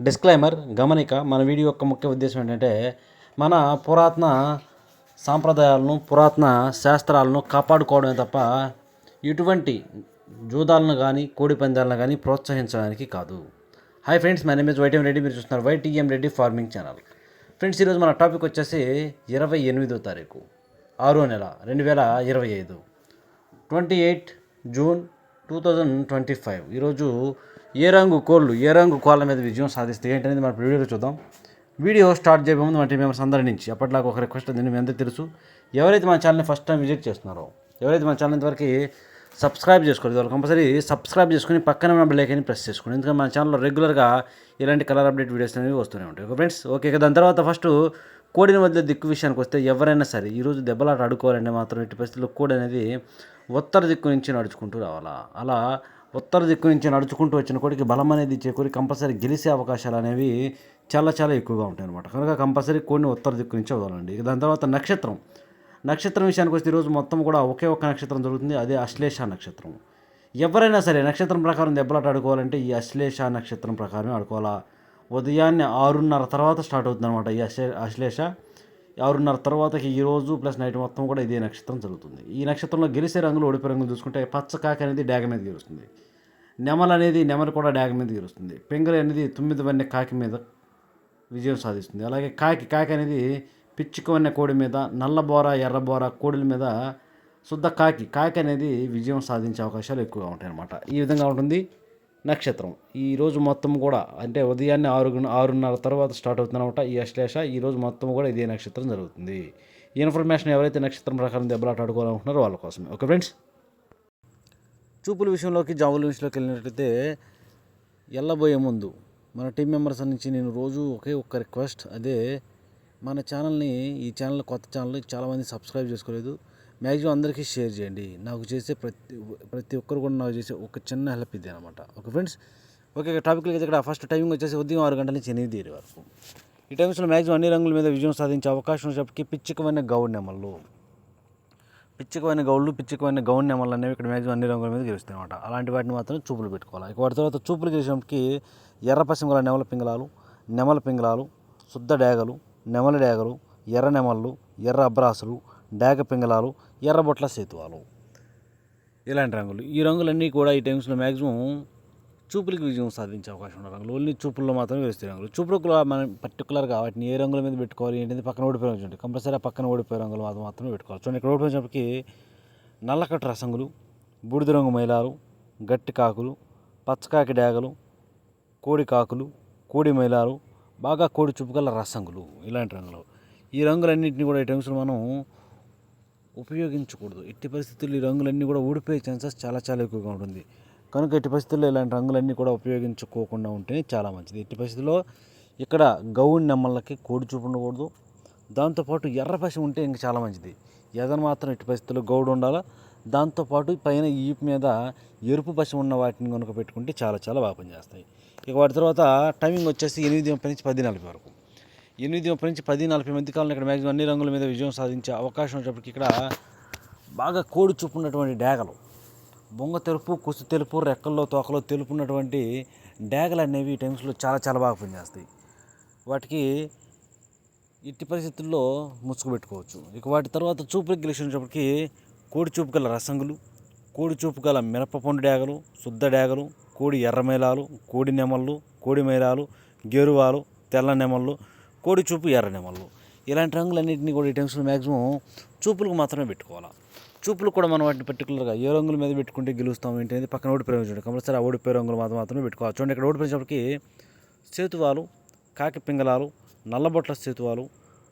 Disclaimer గమనిక మన video యొక్క ముఖ్య ఉద్దేశం ఏంటంటే మన పురాతన సాంప్రదాయాలను పురాతన శాస్త్రాలను కాపాడుకోవడమే తప్ప ఇటువంటి జూదాలను కానీ కోడి పందాలను కానీ ప్రోత్సహించడానికి కాదు. Hi friends, my name is YTM Reddy. మీరు చూస్తున్నారు YTM Reddy farming channel. Friends, ఈరోజు మన టాపిక్ వచ్చేసి 28వ తారీఖు 6వ నెల 2025 28 జూన్ 2025. ఈరోజు ఏ రంగు కోళ్ళ మీద విజయం సాధిస్తే ఏంటనేది మన వీడియోలో చూద్దాం. వీడియో స్టార్ట్ చేయబోయే ముందు మన టీం మెంబర్స్ అందరి నుంచి అప్పట్లాగా ఒక రిక్వెస్ట్ ఉంది. మీ అందరికీ తెలుసు, ఎవరైతే మన ఛానల్ని ఫస్ట్ టైం విజిట్ చేస్తున్నారో, ఎవరైతే మన ఛానల్ ఇంతవరకు సబ్స్క్రైబ్ చేసుకోలేదు, వాళ్ళు కంపల్సరీ సబ్స్క్రైబ్ చేసుకుని పక్కన ఉన్న బెల్ ఐకాన్ని ప్రెస్ చేసుకోండి. ఎందుకంటే మన ఛానల్లో రెగ్యులర్గా ఇలాంటి కలర్ అప్డేట్ వీడియోస్ అనేవి వస్తూనే ఉంటాయి. Okay friends, okay. దాని తర్వాత ఫస్ట్ కోడిని మధ్య దిక్కు విషయానికి వస్తే, ఎవరైనా సరే ఈరోజు దెబ్బలాట ఆడుకోవాలంటే మాత్రం ఎట్టి పరిస్థితుల్లో కోడి అనేది ఉత్తర దిక్కు నుంచి నడుచుకుంటూ రావాలా. అలా ఉత్తర దిక్కు నుంచి నడుచుకుంటూ వచ్చిన కోడికి బలం అనేది ఇచ్చే కోడి కంపల్సరీ గెలిచే అవకాశాలు అనేవి చాలా ఎక్కువగా ఉంటాయి అనమాట. కనుక కంపల్సరీ కోడిని ఉత్తర దిక్కు నుంచి వదలండి. దాని తర్వాత నక్షత్రం విషయానికి వస్తే ఈరోజు మొత్తం కూడా ఒకే ఒక్క నక్షత్రం జరుగుతుంది, అదే అశ్లేష నక్షత్రం. ఎవరైనా సరే నక్షత్రం ప్రకారం దెబ్బలాట ఆడుకోవాలంటే ఈ అశ్లేష నక్షత్రం ప్రకారమే ఆడుకోవాలా. ఉదయాన్నే 6:30 తర్వాత స్టార్ట్ అవుతుంది అనమాట ఈ అశ్లేష. 6:30 తర్వాతకి ఈరోజు ప్లస్ నైట్ మొత్తం కూడా ఇదే నక్షత్రం జరుగుతుంది. ఈ నక్షత్రంలో గెలిచే రంగులు, ఓడిపోయే రంగులు చూసుకుంటే పచ్చ కాకి అనేది డాగ మీద గెలుస్తుంది, నెమలు కూడా డాగ మీద గెలుస్తుంది, పెంగలి అనేది 9 వన్నె కాకి మీద విజయం సాధిస్తుంది. అలాగే కాకి అనేది పిచ్చుకవన్నె కోడి మీద, నల్లబోర ఎర్రబోర కోడిల మీద శుద్ధ కాకి అనేది విజయం సాధించే అవకాశాలు ఎక్కువగా ఉంటాయి అన్నమాట. ఈ విధంగా ఉంటుంది నక్షత్రం. ఈరోజు మొత్తం కూడా అంటే ఉదయాన్నే 6:30 తర్వాత స్టార్ట్ అవుతుందన్నమాట ఈ అశ్లేష. ఈరోజు మొత్తం కూడా ఇదే నక్షత్రం జరుగుతుంది. ఈ ఇన్ఫర్మేషన్ ఎవరైతే నక్షత్రం ప్రకారం దెబ్బలాట ఆడుకోవాలనుకుంటున్నారో వాళ్ళ కోసమే. ఓకే ఫ్రెండ్స్, చూపుల విషయంలోకి జాబుల విషయంలోకి వెళ్ళినట్లయితే వెళ్ళబోయే ముందు మన టీం మెంబర్స్ నుంచి నేను రోజు ఒక్క రిక్వెస్ట్, అదే మన ఛానల్ని, ఈ ఛానల్ కొత్త ఛానల్ చాలామంది సబ్స్క్రైబ్ చేసుకోలేదు, మ్యాక్సిమం అందరికీ షేర్ చేయండి. నాకు చేసే ప్రతి ఒక్కరు కూడా నాకు చేసే ఒక చిన్న హెల్ప్ ఇది అనమాట. Okay friends, okay. టాపిక్లకి ఇక్కడ ఫస్ట్ టైమింగ్ వచ్చేసి ఉదయం 6 గంటల నుంచి 8 వరకు. ఈ టైమ్స్లో మ్యాక్సిమం అన్ని రంగుల మీద విజయం సాధించే అవకాశం ఉన్నప్పటికీ పిచ్చికమైన గౌడ్ నెమళ్ళు, పిచ్చికమైన గౌడ్ నెమళ్ళు అనేవి ఇక్కడ మ్యాక్సిమం అన్ని రంగుల మీద గెలుస్తాయి అనమాట. అలాంటి వాటిని మాత్రం చూపులు పెట్టుకోవాలి. ఇక వాటి తర్వాత చూపులు గెలిచినప్పటికీ ఎర్ర పశ్చిమ గల నెమల పింగళాలు, శుద్ధ డేగలు, నెమలి డేగలు, ఎర్ర నెమళ్ళు, ఎర్ర అబ్రాసులు, డేగ పింగళాలు, ఎర్రబొట్ల సేతువాలు, ఇలాంటి రంగులు. ఈ రంగులన్నీ కూడా ఈ టైమ్స్లో మ్యాక్సిమం చూపులకి విజయం సాధించే అవకాశం ఉన్న రంగులు. ఓన్లీ చూపుల్లో మాత్రమే వేస్తే రంగులు. చూపులకు మనం పర్టికులర్గా వాటిని ఏ రంగుల మీద పెట్టుకోవాలి ఏంటంటే పక్కన ఓడిపోయే రంగులు ఉంటాయి, కంపల్సరీ ఆ పక్కన ఓడిపోయే రంగులు మాత్రమే పెట్టుకోవాలి. చూడండి, ఇక్కడ ఓడిపోయినప్పటికీ నల్లకట్టు రసంగులు, బూడిద రంగు మైలాలు, గట్టి కాకులు, పచ్చకాకి డేగలు, కోడి కాకులు, కోడి మైలాలు, బాగా కోడి చూపు గల రసంగులు, ఇలాంటి రంగులు. ఈ రంగులన్నింటినీ కూడా ఈ టైమ్స్లో మనం ఉపయోగించకూడదు. ఎట్టి పరిస్థితుల్లో ఈ రంగులన్నీ కూడా ఊడిపోయే ఛాన్సెస్ చాలా ఎక్కువగా ఉంటుంది. కనుక ఎట్టి పరిస్థితుల్లో ఇలాంటి రంగులన్నీ కూడా ఉపయోగించుకోకుండా ఉంటేనే చాలా మంచిది. ఎట్టి పరిస్థితుల్లో ఇక్కడ గౌడ్ నెమ్మలకి కోడి చూపు ఉండకూడదు. దాంతోపాటు ఎర్ర పసి ఉంటే ఇంకా చాలా మంచిది. ఎదను మాత్రం ఎట్టి పరిస్థితుల్లో గౌడ్ ఉండాలా. దాంతోపాటు పైన ఈపు మీద ఎరుపు పసి ఉన్న వాటిని కనుక పెట్టుకుంటే చాలా బాగా పనిచేస్తాయి. ఇక వాటి తర్వాత టైమింగ్ వచ్చేసి 8:30 నుంచి 10:40 వరకు. 8:30 నుంచి 10:40 మధ్య కాలంలో ఇక్కడ మ్యాక్సిమం అన్ని రంగుల మీద విజయం సాధించే అవకాశం వచ్చేప్పటికి ఇక్కడ బాగా కోడి చూపు ఉన్నటువంటి డేగలు, బొంగ తెలుపు, కుసు తెలుపు, రెక్కల్లో తోకలో తెలుపు ఉన్నటువంటి డేగలు అనేవి ఈ టైమ్స్లో చాలా బాగా పనిచేస్తాయి. వాటికి ఇట్టి పరిస్థితుల్లో ముసుగు పెట్టుకోవచ్చు. ఇక వాటి తర్వాత చూపులకు గెలిచినప్పటికీ కోడి చూపు గల రసంగులు, కోడి చూపు గల మిరపపండు డేగలు, శుద్ధ డేగలు, కోడి ఎర్రమైలాలు, కోడి నెమళ్ళు, కోడి మైలాలు, గెరువాలు, తెల్ల నెమళ్ళు, కోడి చూపు ఎర్ర నెమళ్ళు, ఇలాంటి రంగులన్నింటినీ కూడా ఈ టైమ్స్లో మ్యాక్సిమం చూపులకు మాత్రమే పెట్టుకోవాలి. చూపులు కూడా మనం వాటిని పర్టికులర్గా ఏ రంగుల మీద పెట్టుకుంటే గెలుస్తాం ఏంటనేది పక్కన ఓడిపోయే రంగులు కంపల్సరీ ఆ ఓడిపోయే రంగులు మాత్రమే పెట్టుకోవాలి. చూడండి, ఇక్కడ ఓడిపోయినప్పటికీ సేతువాలు, కాకి పింగళాలు, నల్లబొట్ల సేతువాలు,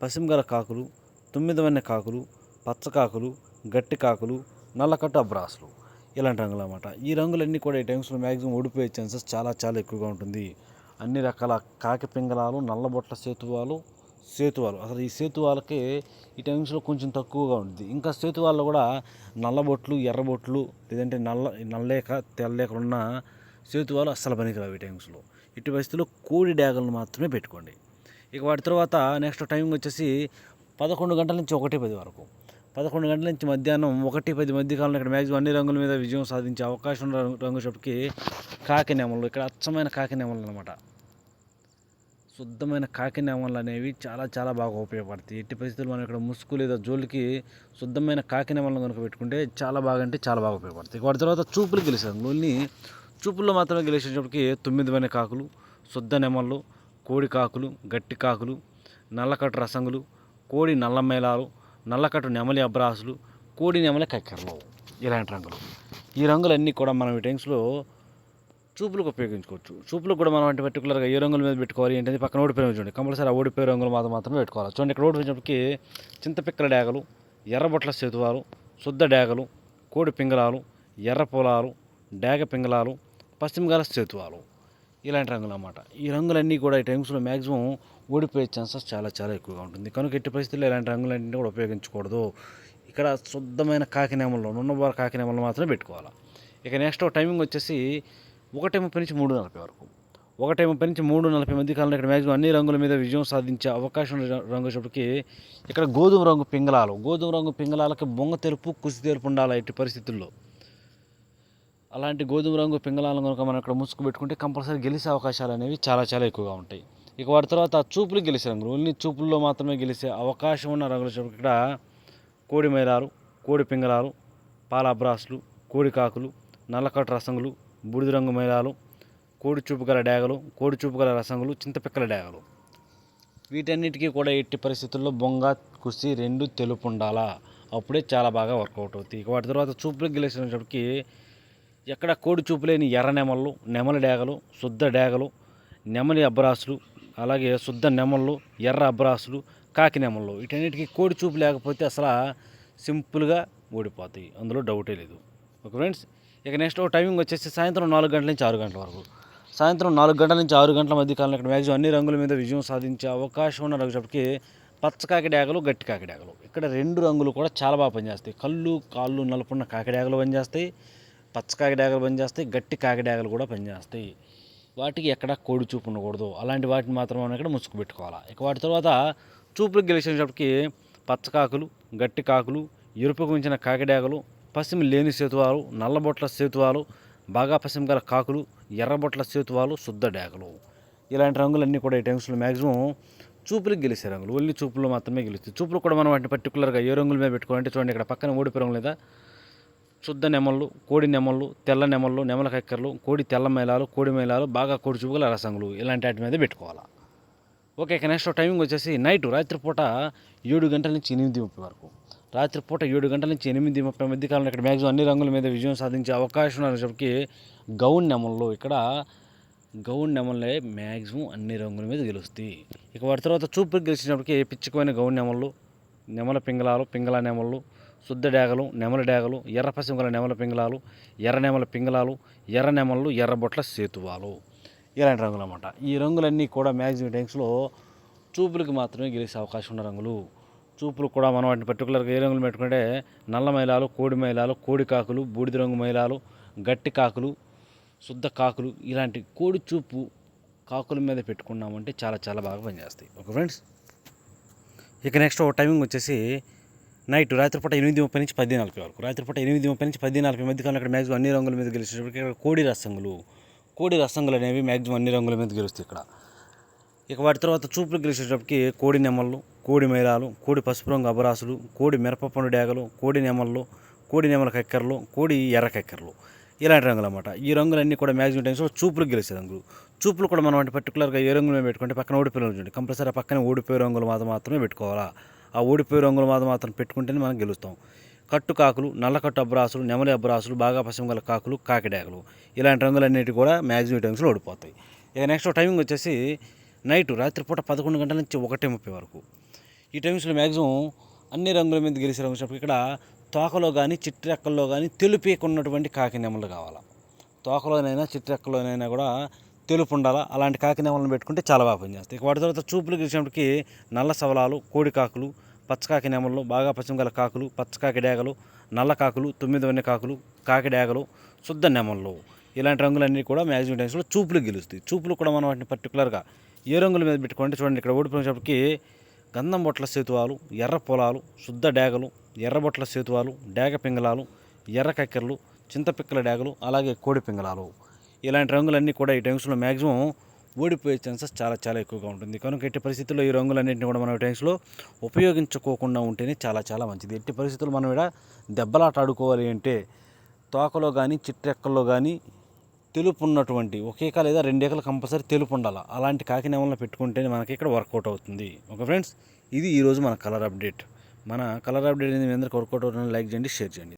పసిమగల కాకులు, 9 వన్నె కాకులు, పచ్చకాకులు, గట్టి కాకులు, నల్లకట్టు అబ్రాసులు, ఇలాంటి రంగులు అన్నమాట. ఈ రంగులన్నీ కూడా ఈ టైమ్స్లో మ్యాక్సిమం ఓడిపోయే ఛాన్సెస్ చాలా ఎక్కువగా ఉంటుంది. అన్ని రకాల కాకి పింగళాలు, నల్లబొట్ల సేతువాలు అసలు ఈ సేతువాలకి ఈ టైమ్స్లో కొంచెం తక్కువగా ఉంటుంది. ఇంకా సేతువాల్లో కూడా నల్లబొట్లు, ఎర్రబొట్లు, లేదంటే నల్లేక తెల్లేకలు ఉన్న సేతువాలు అస్సలు పనికిరావు ఈ టైమ్స్లో. ఇటు పరిస్థితుల్లో కోడి డ్యాగలను మాత్రమే పెట్టుకోండి. ఇక వాటి తర్వాత నెక్స్ట్ టైమింగ్ వచ్చేసి 11 గంటల నుంచి 1:10 వరకు. 11 గంటల నుంచి మధ్యాహ్నం 1:10 మధ్య కాలంలో ఇక్కడ మ్యాక్సిమం అన్ని రంగుల మీద విజయం సాధించే అవకాశం రంగు చెప్పటికి కాకి నెమలు. ఇక్కడ అచ్చమైన కాకి నెమలు అనమాట. శుద్ధమైన కాకి నెమళ్ళు అనేవి చాలా చాలా బాగా ఉపయోగపడతాయి. ఎట్టి పరిస్థితుల్లో మనం ఇక్కడ ముసుగు లేదా జోలికి శుద్ధమైన కాకి నెమళ్ళను కనుక పెట్టుకుంటే చాలా బాగా అంటే చాలా బాగా ఉపయోగపడతాయి. వాటి తర్వాత చూపులు గెలిచాను ఓన్లీ చూపుల్లో మాత్రమే గెలిచేటప్పటికి 9 కాకులు, శుద్ధ నెమళ్ళు, కోడి కాకులు, గట్టి కాకులు, నల్లకట్టు రసంగులు, కోడి నల్ల మేళాలు, నల్లకట్టు నెమలి అబ్రాసులు, కోడి నెమలి కక్కెరలు, ఇలాంటి రంగులు. ఈ రంగులన్నీ కూడా మనం ఈ టైమ్స్లో చూపులకు ఉపయోగించుకోవచ్చు. చూపులకు కూడా మనం అంటే పర్టికులర్గా ఏ రంగుల మీద పెట్టుకోవాలి ఏంటంటే పక్కన ఓడిపోయి చూడండి, కంపల్సరీ ఆ ఓడిపోయే రంగులు మాత్రమే పెట్టుకోవాలి. చూడండి ఇక్కడ ఓడిపోయినప్పటికీ చింతపిక్కల డేగలు, ఎర్రబొట్ల సేతువాలు, శుద్ధ డేగలు, కోడి పింగళాలు, ఎర్ర పొలాలు, డేగ పింగళాలు, పశ్చిమగాల సేతువాలు, ఇలాంటి రంగులు అన్నమాట. ఈ రంగులన్నీ కూడా ఈ టైమ్స్లో మ్యాక్సిమం ఓడిపోయే ఛాన్సెస్ చాలా చాలా ఎక్కువగా ఉంటుంది. కనుక ఎట్టి పరిస్థితుల్లో ఇలాంటి రంగులన్నీ కూడా ఉపయోగించకూడదు. ఇక్కడ శుద్ధమైన కాకినేమల్లో నున్నబార కాకినేమల్లో మాత్రమే పెట్టుకోవాలి. ఇక నెక్స్ట్ టైమింగ్ వచ్చేసి 1:30 నుంచి 3:40 వరకు. 1:30 నుంచి 3:40 మధ్య కాలంలో ఇక్కడ మ్యాక్సిమం అన్ని రంగుల మీద విజయం సాధించే అవకాశం రంగు వచ్చేప్పటికి ఇక్కడ గోధుమ రంగు పింగళాలకి బొంగ తెలుపు, కుసి తెలుపు ఉండాలి ఎట్టి పరిస్థితుల్లో. అలాంటి గోధుమ రంగు పింగళాలను కనుక మనం ఇక్కడ ముసుగు పెట్టుకుంటే కంపల్సరీ గెలిచే అవకాశాలు అనేవి చాలా చాలా ఎక్కువగా ఉంటాయి. ఇక వాటి తర్వాత చూపులు గెలిచే రంగులు ఓన్లీ చూపుల్లో మాత్రమే గెలిచే అవకాశం ఉన్న రంగులు ఇక్కడ కోడి మైలాలు, కోడి పింగళాలు, పాల అబ్రాసులు, కోడి కాకులు, నల్లకట్టు రసంగులు, బూడిద రంగు మైలాలు, కోడి చూపు గల డేగలు, కోడి చూపు గల రసంగులు, చింతపిక్కల డేగలు. వీటన్నిటికీ కూడా ఎట్టి పరిస్థితుల్లో బొంగ, కుసి 2 తెలుపు ఉండాలా, అప్పుడే చాలా బాగా వర్కౌట్ అవుతాయి. ఇక వాటి తర్వాత చూపులకు గెలిచినప్పటికీ ఎక్కడ కోడి చూపు లేని ఎర్ర నెమళ్ళు, నెమలి డేగలు, శుద్ధ డేగలు, నెమలి అబ్రాసులు, అలాగే శుద్ధ నెమళ్ళు, ఎర్ర అబ్రాసులు, కాకి నెమళ్ళు, వీటన్నిటికీ కోడి చూపు లేకపోతే అసలు సింపుల్గా ఓడిపోతాయి, అందులో డౌటే లేదు. ఓకే ఫ్రెండ్స్, ఇక నెక్స్ట్ టైమింగ్ వచ్చేసి సాయంత్రం 4 గంటల నుంచి 6 గంటల వరకు. సాయంత్రం 4 గంటల నుంచి 6 గంటల మధ్య కాలంలో ఇక్కడ మ్యాక్సిమం అన్ని రంగుల మీద విజయం సాధించే అవకాశం ఉన్న రంగులకి పచ్చకాకి డేగలు, గట్టి కాకి డేగలు. ఇక్కడ 2 రంగులు కూడా చాలా బాగా పనిచేస్తాయి. కళ్ళు కాళ్ళు నలుపున్న కాకి డేగలు పనిచేస్తాయి, పచ్చకాకి డేగలు పనిచేస్తాయి, గట్టి కాకి డేగలు కూడా పనిచేస్తాయి. వాటికి ఎక్కడ కోడి చూపు ఉండకూడదు, అలాంటి వాటిని మాత్రం మనం ఇక్కడ ముసుగు పెట్టుకోవాలి. ఇక వాటి తర్వాత చూపులకు గెలిచేటప్పటికి పచ్చకాకులు, గట్టి కాకులు, ఎరుపుకు మించిన కాకిడేగలు, పసిమి లేని సేతువాలు, నల్లబొట్ల సేతువాలు, బాగా పసిమి గల కాకులు, ఎర్రబొట్ల సేతువాలు, శుద్ధ డేగలు. ఇలాంటి రంగులన్నీ కూడా ఈ టైమ్స్లో మ్యాక్సిమం చూపులకు గెలిచే రంగులు, ఓన్లీ చూపులు మాత్రమే గెలుస్తాయి. చూపులు కూడా మనం వాటిని పర్టికులర్గా ఏ రంగుల మీద పెట్టుకోవాలంటే చూడండి, ఇక్కడ పక్కన ఓడిపోయే రంగు లేదా శుద్ధ నెమళ్ళు, కోడి నెమళ్ళు, తెల్ల నెమళ్ళు, నెమల కక్కెరలు, కోడి తెల్ల మైలాలు, కోడి మైలాలు, బాగా కోడి చూపుగల రసంగులు, ఇలాంటి వాటి మీద పెట్టుకోవాలి. ఓకే, ఇక నెక్స్ట్ టైమింగ్ వచ్చేసి రాత్రిపూట 7 గంటల నుంచి 8:30 వరకు. రాత్రిపూట 7 గంటల నుంచి 8:30 మధ్య కాలంలో ఇక్కడ మ్యాక్సిమం అన్ని రంగుల మీద విజయం సాధించే అవకాశం ఉన్నప్పటికీ గౌన్ నెమళ్ళు, ఇక్కడ గౌన్ నెమళ్ళే మ్యాక్సిమం అన్ని రంగుల మీద గెలుస్తాయి. ఇక వాటి తర్వాత చూపుకి గెలిచినప్పటికీ పిచ్చుకోని గౌన్ నెమళ్ళు, నెమల పింగళాలు, పింగళ నెమళ్ళు, శుద్ధ డేగలు, నెమల డేగలు, ఎర్ర పసిమగల నెమల పింగళాలు, ఎర్ర నెమల పింగళాలు, ఎర్ర నెమళ్ళు, ఎర్రబొట్ల సేతువాలు, ఇలాంటి రంగులు అన్నమాట. ఈ రంగులన్నీ కూడా మ్యాక్సిమం టైమ్స్లో చూపులకు మాత్రమే గెలిచే అవకాశం ఉన్న రంగులు. చూపులు కూడా మనం వాటిని పర్టికులర్గా ఏ రంగులు పెట్టుకుంటే నల్ల మైలాలు, కోడి మైలాలు, కోడి కాకులు, బూడిద రంగు మైలాలు, గట్టి కాకులు, శుద్ధ కాకులు, ఇలాంటి కోడి చూపు కాకుల మీద పెట్టుకున్నామంటే చాలా చాలా బాగా పనిచేస్తాయి. ఓకే ఫ్రెండ్స్, ఇక నెక్స్ట్ టైమింగ్ వచ్చేసి రాత్రిపూట 8:30 నుంచి 10:40 వరకు. రాత్రిపూట 8:30 నుంచి 10:40 మధ్య కాలంలో ఇక్కడ మ్యాక్సిమం అన్ని రంగుల మీద గెలిచేటప్పటికి ఇక్కడ కోడి రసంగులు అనేవి మ్యాక్సిమం అన్ని రంగుల మీద గెలుస్తాయి ఇక్కడ. ఇక వాటి తర్వాత చూపులు గెలిచేటప్పటికి కోడి నెమళ్ళు, కోడి మైలాలు, కోడి పసుపు రంగు అబరాసులు, కోడి మిరపపండు డేగలు, కోడి నెమళ్ళు, కోడి నెమల కక్కెరలు, కోడి ఎర్ర కక్కెరలు, ఇలాంటి రంగులు అన్నమాట. ఈ రంగులన్నీ కూడా మ్యాక్సిమం టైమ్స్లో చూపులకు గెలిచే రంగులు. చూపులు కూడా మనం అంటే పర్టికులర్గా ఏ రంగులు పెట్టుకుంటే పక్కన ఓడిపోయే రంగులు చూడండి, కంపల్సరీ పక్కన ఓడిపోయే రంగులు మాత్రమే పెట్టుకోవాలా. ఆ ఓడిపోయే రంగులు మాత్రం పెట్టుకుంటేనే మనం గెలుస్తాం. కట్టు కాకులు, నల్లకట్టు అబ్రాసులు, నెమలి అబ్రాసులు, బాగా పసిమగల కాకులు, కాకిడేగలు, ఇలాంటి రంగులన్నిటి కూడా మ్యాక్సిమం టైమ్స్లో ఓడిపోతాయి. ఇక నెక్స్ట్ టైమింగ్ వచ్చేసి రాత్రిపూట 11 గంటల నుంచి 1:30 వరకు. ఈ టైమ్స్లో మ్యాక్సిమం అన్ని రంగుల మీద గెలిచే రంగు ఇక్కడ తోకలో కానీ చిట్రెక్కల్లో కానీ తెలుపేకున్నటువంటి కాకి నెమలు కావాలా. తోకలోనైనా చిట్రెక్కలోనైనా కూడా తెలుపు ఉండాలా, అలాంటి కాకి నెమలను పెట్టుకుంటే చాలా బాగా పనిచేస్తాయి. ఇక వాటి తర్వాత చూపులు గెలిచినప్పటికీ నల్ల సవలాలు, కోడి కాకులు, పచ్చకాకి నెమళ్ళు, బాగా పశ్చిమగల కాకులు, పచ్చకాకి డేగలు, నల్ల కాకులు, 9 కాకులు, కాకి డేగలు, శుద్ధ నెమళ్ళు, ఇలాంటి రంగులన్నీ కూడా మ్యాక్సిమం టైమ్స్లో చూపులు గెలుస్తాయి. చూపులు కూడా మనం వాటిని పర్టికులర్గా ఏ రంగుల మీద పెట్టుకుంటే చూడండి, ఇక్కడ ఓడిపోయినప్పటికీ గంధం బొట్ల సేతువాలు, ఎర్ర పొలాలు, శుద్ధ డేగలు, ఎర్రబొట్ల సేతువాలు, డేగ పింగళాలు, ఎర్ర కక్కెరలు, చింతపిక్కల డేగలు, అలాగే కోడి పింగళాలు, ఇలాంటి రంగులన్నీ కూడా ఈ టైమ్స్లో మ్యాక్సిమం ఓడిపోయే ఛాన్సెస్ చాలా చాలా ఎక్కువగా ఉంటుంది. కనుక ఎట్టి పరిస్థితుల్లో ఈ రంగులన్నింటినీ కూడా మనం టైమ్స్లో ఉపయోగించుకోకుండా ఉంటేనే చాలా చాలా మంచిది. ఎట్టి పరిస్థితుల్లో మనం ఇక్కడ దెబ్బలాట ఆడుకోవాలి అంటే తోకలో కానీ చిట్టెక్కల్లో కానీ తెలుపు ఉన్నటువంటి ఒక ఈక లేదా 2 ఈకలు కంపల్సరీ తెలుపు ఉండాలి. అలాంటి కాకినేమల్లో పెట్టుకుంటేనే మనకి ఇక్కడ వర్కౌట్ అవుతుంది. ఓకే ఫ్రెండ్స్, ఇది ఈరోజు మన కలర్ అప్డేట్. మన కలర్ అప్డేట్ అనేది మీ అందరికీ వర్కౌట్ అవుతుంది. లైక్ చేయండి, షేర్ చేయండి.